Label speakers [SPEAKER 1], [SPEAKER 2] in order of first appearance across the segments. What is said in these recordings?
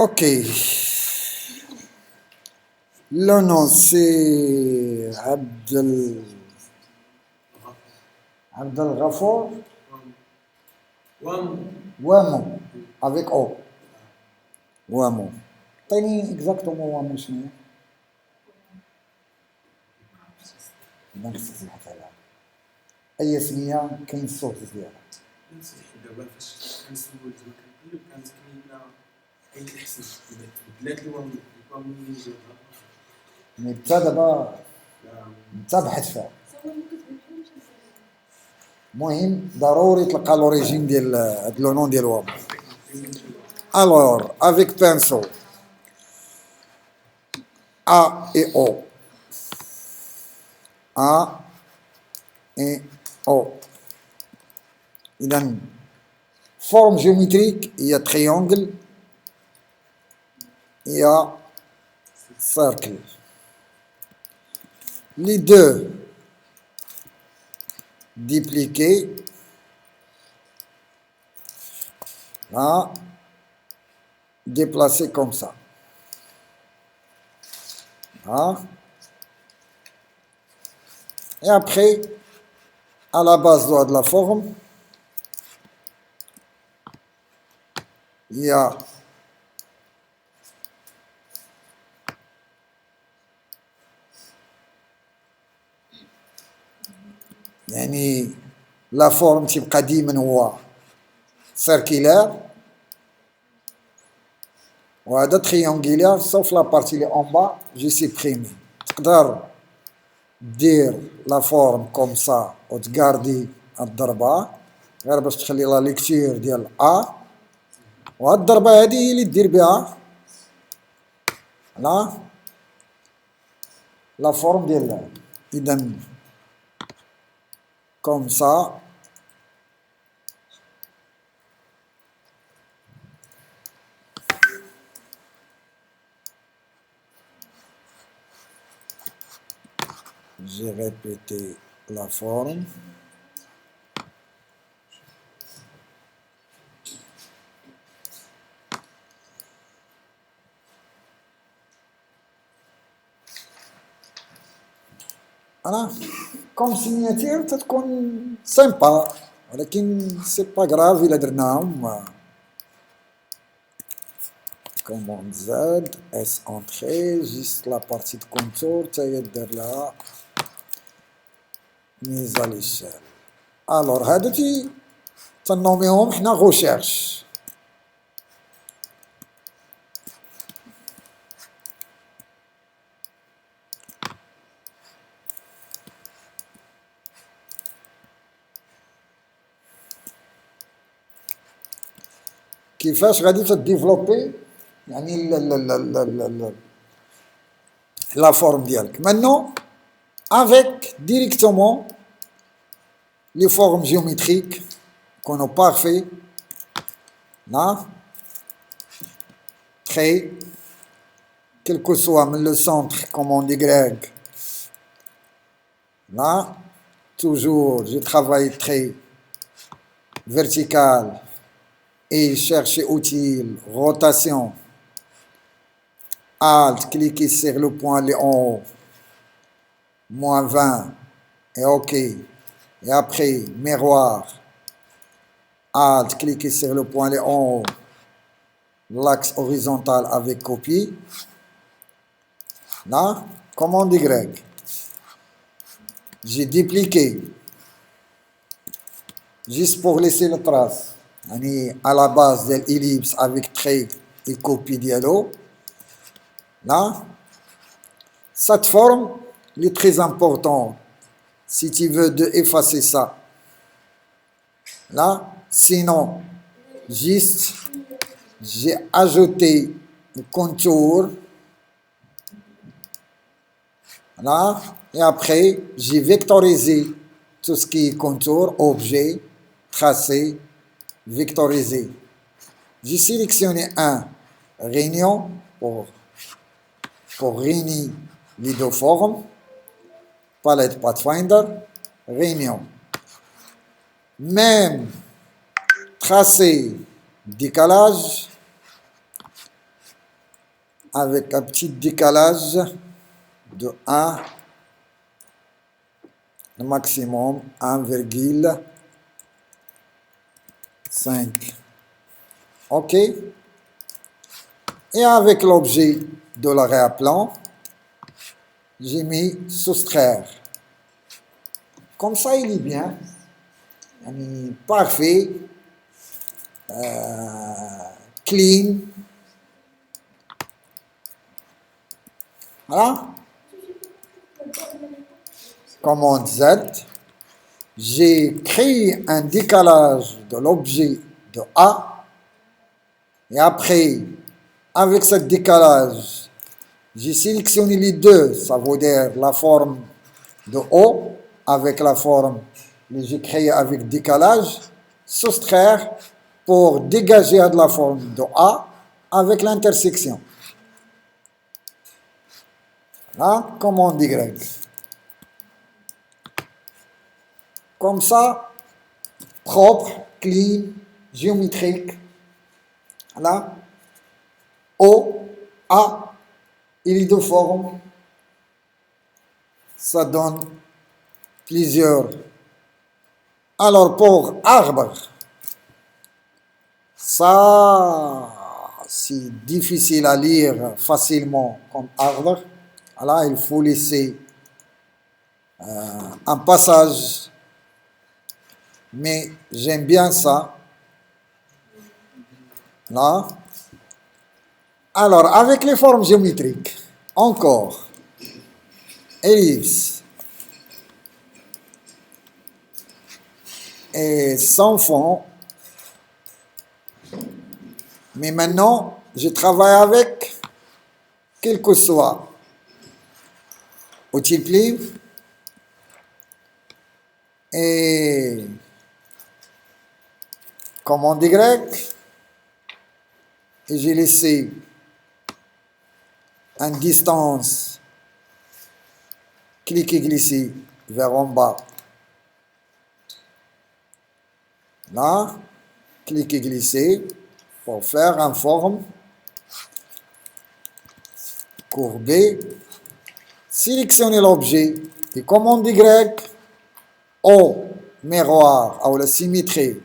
[SPEAKER 1] Ok. Le nom c'est Abdel Ghafour Wamo avec O. Wamo. طيني exactement وامو شنو ما نخصص نبحث عليها اي سميه كاين الصوت ديالها
[SPEAKER 2] دابا فاش كنسول زعما كنقلب كانت كاينه عيد الحسن بدلات الوام منين جابها
[SPEAKER 1] مي حتى دابا انت بحث فيها المهم ضروري تلقى لوريجين ديال هاد لو نون ديال وامو. Alors, avec pinceau, A et O. A et O. Il a une forme géométrique, il y a triangle, il y a cercle. Les deux dupliqués, là, déplacés comme ça. Là. Et après, à la base de la forme, il y a يعني la forme تبقى ديما هو circulaire وهذا triangulaire sauf la partie اللي en bas j'ai supprimé. تقدر دير لا فورم كوم سا وتقاردي الضربه غير باش تخلي لا ليكتور ديال ا وهاد الضربه هادي هي اللي دير بها لا فورم ديال اذا كوم سا j'ai répété la forme. Voilà. Comme signature تتكون سامبا ولكن سي با غراف الا درناهم commande Z S entrée juste la partie de contour تاهي دار لها mise à l'échelle. Alors هادو تنوميهم حنا غوشيرش. كيفاش غادي تديفلوبي يعني لا فورم ديالك maintenant avec directement les formes géométriques qu'on a parfait là trait quel que soit le centre comme on dit grec là toujours je travaille trait vertical et chercher utile rotation Alt, cliquez sur le point en haut, moins 20, et OK. Et après, miroir. Alt, cliquez sur le point en haut, l'axe horizontal avec copie. Là, commande Y. J'ai dupliqué, juste pour laisser la trace. À la base de l'ellipse avec trait et copie dialogue. Là, cette forme est très importante si tu veux effacer ça. Là, sinon, juste, j'ai ajouté le contour. Là, et après, j'ai vectorisé tout ce qui est contour, objet, tracé, vectorisé. J'ai sélectionné un réunion pour réunir les deux formes, palette Pathfinder, réunion. Même tracé, décalage, avec un petit décalage de 1, le maximum 1,5. OK. Et avec l'objet de l'arrière-plan, j'ai mis soustraire. Comme ça, il est bien. Parfait. Clean. Voilà. Commande Z. J'ai créé un décalage de l'objet de A. Et après, avec ce décalage, j'ai sélectionné les deux. Ça veut dire la forme de O avec la forme que j'ai créée avec décalage. Soustraire pour dégager de la forme de A avec l'intersection. Là, commande Y. Comme ça, propre, clean, géométrique. Là, O, A, et les deux formes, ça donne plusieurs. Alors, pour arbre, ça, c'est difficile à lire facilement comme arbre. Là, il faut laisser un passage, mais j'aime bien ça. Là. Alors, avec les formes géométriques, encore, ellipse et sans fond. Mais maintenant, je travaille avec, quel que soit, outil plié et commande Y, et j'ai laissé une distance, cliquer, glisser vers en bas. Là, cliquer, glisser pour faire une forme courbée. Sélectionnez l'objet et commande Y au miroir, ou la symétrie.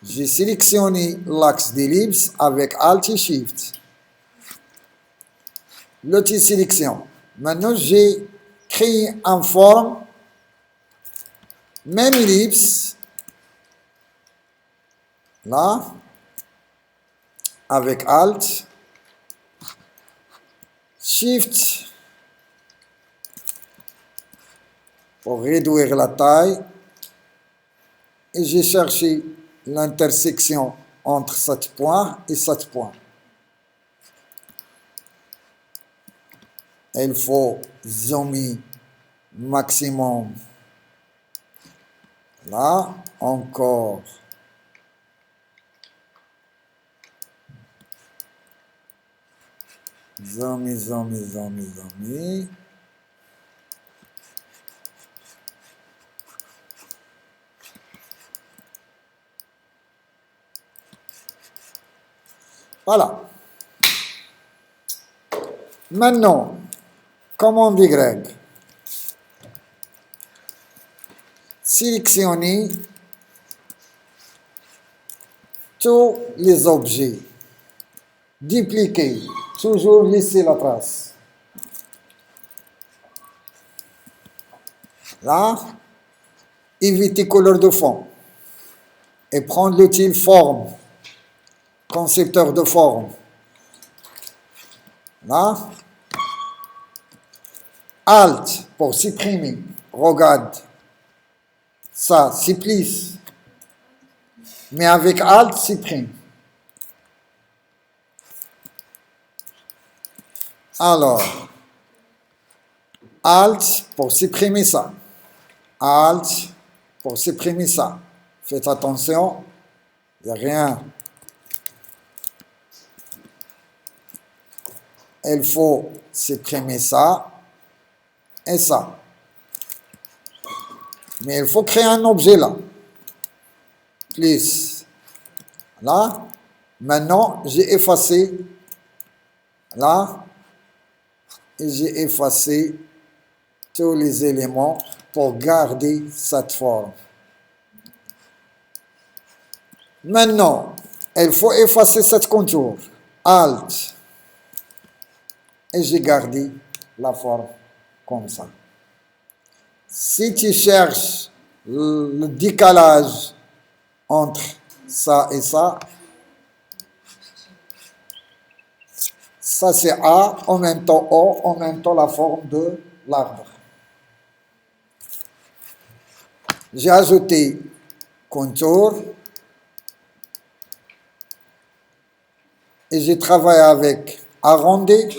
[SPEAKER 1] J'ai sélectionné l'axe d'ellipse avec Alt et Shift. L'outil sélection. Maintenant, j'ai créé une forme, même ellipse, là, avec Alt, Shift, pour réduire la taille, et j'ai cherché l'intersection entre 7 points et 7 points. Il faut zoomer maximum. Là, encore. Zoomer, zoomer, zoomer, zoomer. Voilà. Maintenant, commande Y. Sélectionnez tous les objets. Dupliquer. Toujours laisser la trace. Là, éviter couleur de fond. Et prendre l'outil forme. Concepteur de forme. Là. Alt pour supprimer. Regarde. Ça, c'est plus. Mais avec Alt, supprime. Alors, Alt pour supprimer ça. Alt pour supprimer ça. Faites attention, il n'y a rien. Il faut supprimer ça et ça. Mais il faut créer un objet là. Plus. Là. Maintenant, j'ai effacé là, et j'ai effacé tous les éléments pour garder cette forme. Maintenant, il faut effacer cette contour. Alt. Et j'ai gardé la forme comme ça. Si tu cherches le décalage entre ça et ça c'est A, en même temps O, en même temps la forme de l'arbre. J'ai ajouté contour et j'ai travaillé avec arrondi,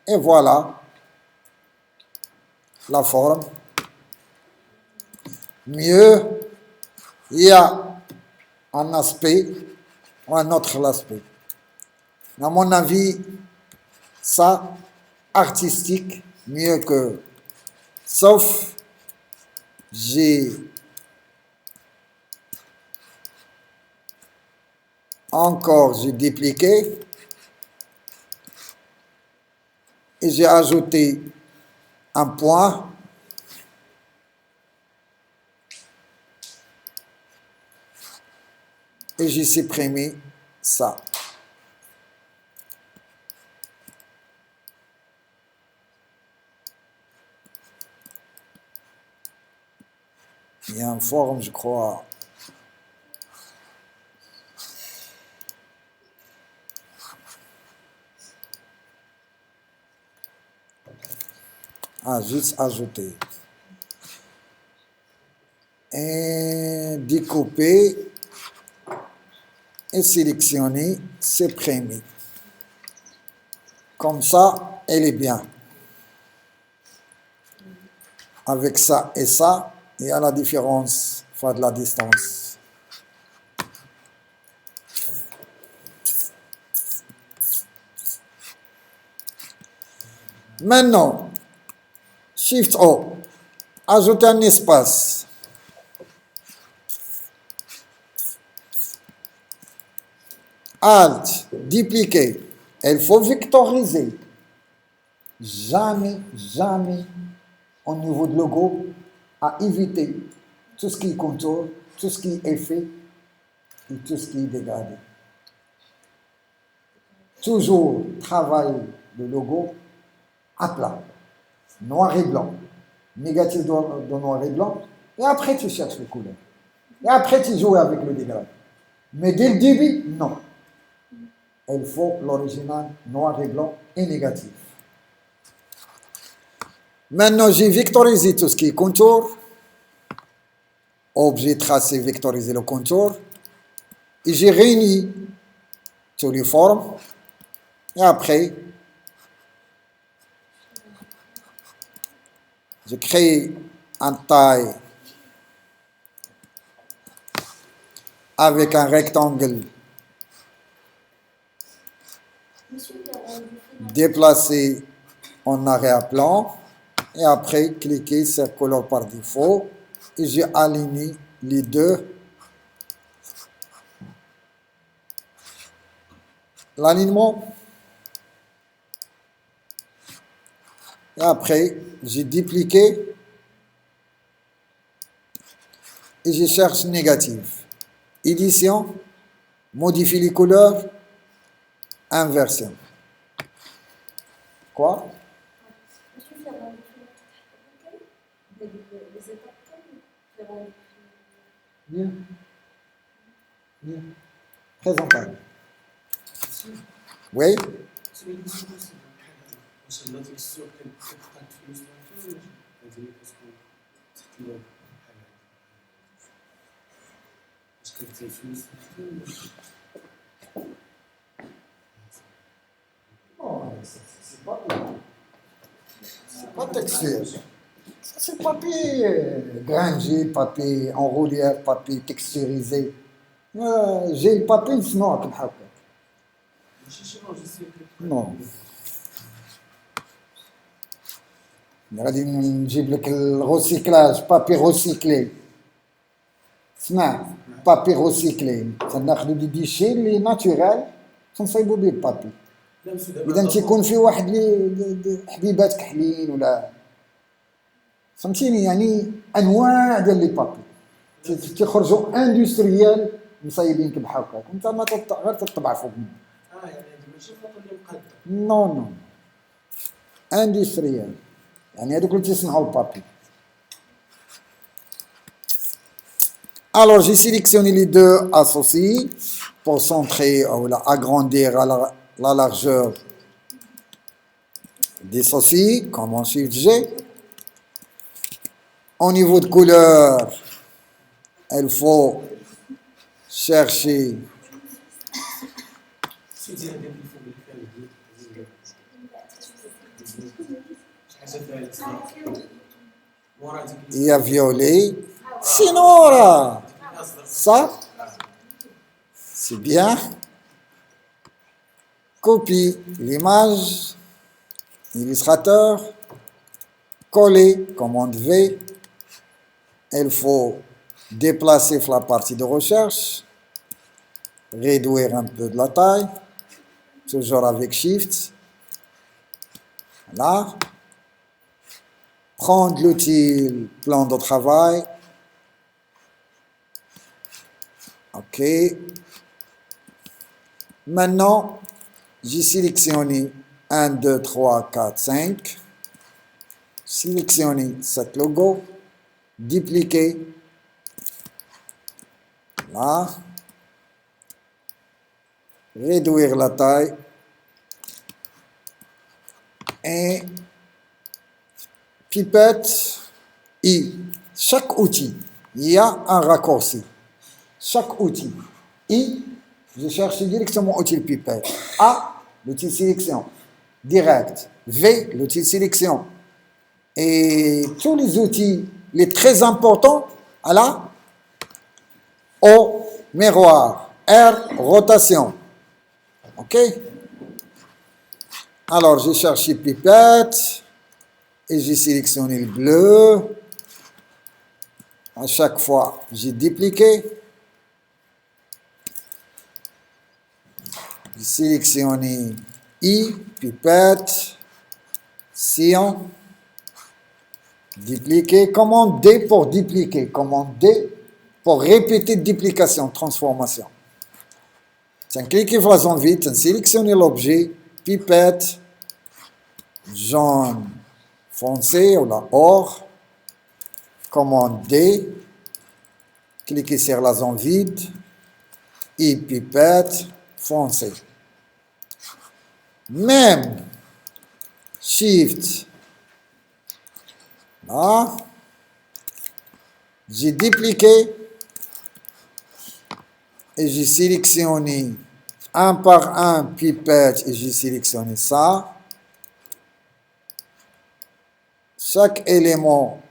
[SPEAKER 1] et voilà la forme. Mieux, il y a un aspect ou un autre aspect. À mon avis, ça, artistique, mieux que... Sauf, j'ai dupliqué et j'ai ajouté un point et j'ai supprimé ça. Il y a une forme, je crois. Ah, juste ajouter. Et découper et sélectionner, supprimer. Comme ça, elle est bien. Avec ça et ça, il y a la différence, fois de la distance. Maintenant, Shift O, ajouter un espace. Alt, dupliquer. Il faut vectoriser. Jamais, jamais, au niveau de logo, à éviter tout ce qui est contour, tout ce qui est effet et tout ce qui est dégradé. Toujours travailler le logo à plat, noir et blanc, négatif de noir et blanc, et après tu cherches les couleurs. Et après tu joues avec le dégradé. Mais dès le début, non. Il faut l'original noir et blanc et négatif. Maintenant, j'ai vectorisé tout ce qui est contour. Objet tracé, vectoriser le contour. Et j'ai réuni toutes les formes. Et après, j'ai créé un taille avec un rectangle déplacé en arrière-plan. Et après, cliquez sur couleur par défaut. Et j'ai aligné les deux. L'alignement. Et après, j'ai dupliqué. Et je cherche négatif. Édition. Modifier les couleurs. Inversion. Quoi? Bien. Bien. Présentable. Oui? Non, c'est pas bien. C'est pas texture. C'est papier grangé, papier en relief, papier texturisé. J'ai le papier sinon كنحط. Non. غادي نجيب لك الريسيكلاج بابي recyclé. اسمع بابي روسيكلي تناخذوا دي ديشي اللي ناتورال تنصايبوا به البابي
[SPEAKER 2] لا بس دابا
[SPEAKER 1] اذا تيكون في واحد اللي حبيبات كحلين ولا فهمتيني يعني انواع ديال لي بابي تيخرجوا اندستريال مصايبينك بحال هكاك وانت ما غير تطبع فوق منه
[SPEAKER 2] يعني هذه ماشي الفوطو اللي مقاده
[SPEAKER 1] نو نو اندستريال يعني هذوك اللي تيصنعوا البابي. Alors j'ai sélectionné les deux associés pour centrer ou agrandir la largeur des associés comme en Shift G. Au niveau de couleur, il faut chercher
[SPEAKER 2] سيدي هذاك اللي فوق اللي فيها البيض شي حاجه فيها التصديق مورا هذيك
[SPEAKER 1] il y a violet. Sinon, là, ça, c'est bien. Copie l'image, illustrateur, coller, commande V. Il faut déplacer la partie de recherche, réduire un peu de la taille, toujours avec Shift. Voilà. Prendre l'outil plan de travail. OK. Maintenant, j'ai sélectionné 1, 2, 3, 4, 5. Sélectionner cet logo. Dupliquer. Là. Réduire la taille. Et pipette I. Chaque outil, il y a un raccourci. Chaque outil. I, je cherche directement l'outil pipette. A, l'outil sélection. Direct. V, l'outil sélection. Et tous les outils, les très importants, là, O, miroir. R, rotation. OK? Alors, j'ai cherché pipette et j'ai sélectionné le bleu. À chaque fois, j'ai dupliqué. J'ai sélectionné I, pipette, sillon, dupliquer. Commande D pour dupliquer. Commande D pour répéter duplication, transformation. Cliquez sur la zone vide, sélectionnez l'objet, pipette, jaune foncé ou la or. Commande D, cliquez sur la zone vide, et pipette, foncé. Même Shift, là, j'ai dupliqué et j'ai sélectionné un par un pipette et j'ai sélectionné ça. Chaque élément,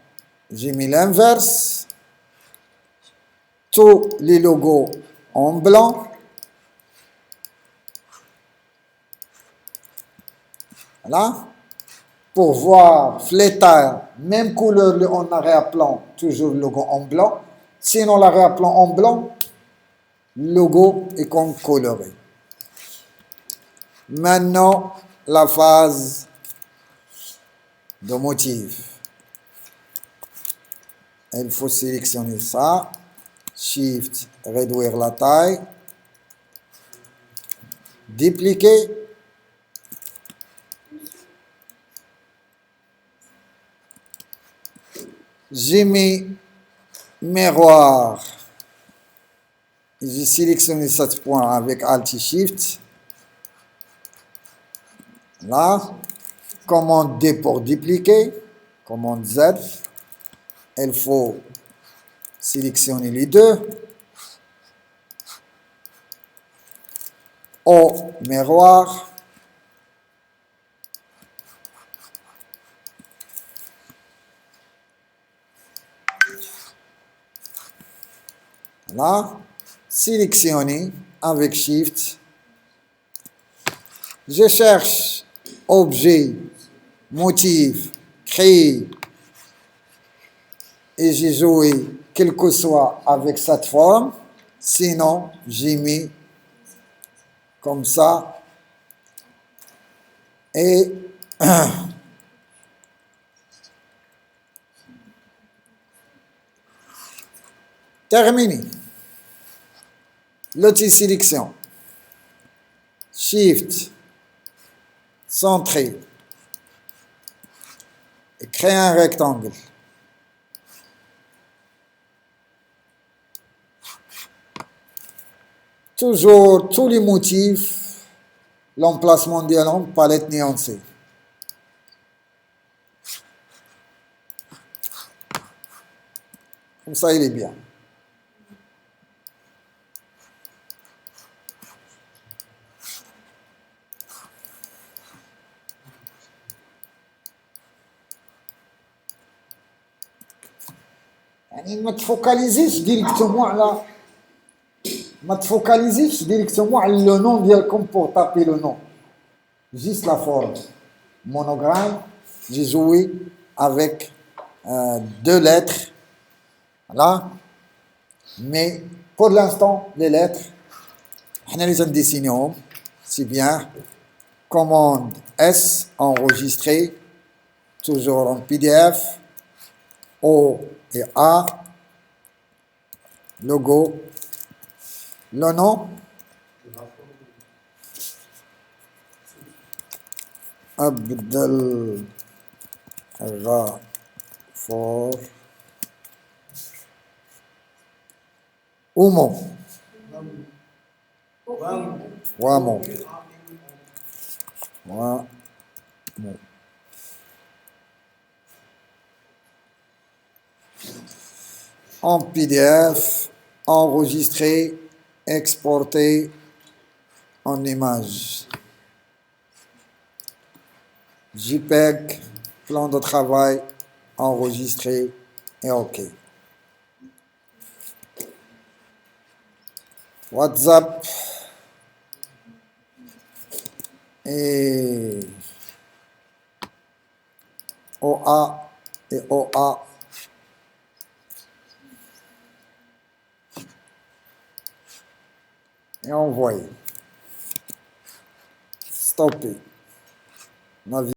[SPEAKER 1] j'ai mis l'inverse. Tous les logos en blanc. Voilà. Pour voir flétard, même couleur en arrière-plan, toujours le logo en blanc. Sinon, l'arrière-plan en blanc, le logo est coloré. Maintenant, la phase de motif. Il faut sélectionner ça. Shift, réduire la taille. Dupliquer. J'ai mis miroir. J'ai sélectionné ce point avec Alt et Shift. Là. Commande D pour dupliquer. Commande Z. Il faut sélectionner les deux. O, miroir. Là, sélectionner avec Shift. Je cherche objet, motif, créer et j'ai joué quel que soit avec cette forme. Sinon, j'ai mis comme ça et terminé. L'outil sélection. Shift, centré et créer un rectangle. Toujours tous les motifs, l'emplacement des lampes, palette nuancée. Comme ça, il est bien. يعني ما تفوكاليزيش ديريكتومون على ما تفوكاليزيش ديريكتومون على لو نون ديالكم بور تابي لو نون. Juste la forme. Monogramme, j'ai joué avec deux lettres. Voilà. Mais pour l'instant, les lettres, on les a dessinées. C'est bien. Commande S, enregistré. Toujours en PDF. O et A. Logo. Le nom. Abdel Ghafor Oumo. Wamo. Wamo. En PDF, enregistré, exporté en image. JPEG, plan de travail, enregistré et OK. WhatsApp et OA et OA. Et envoyer. Stopper.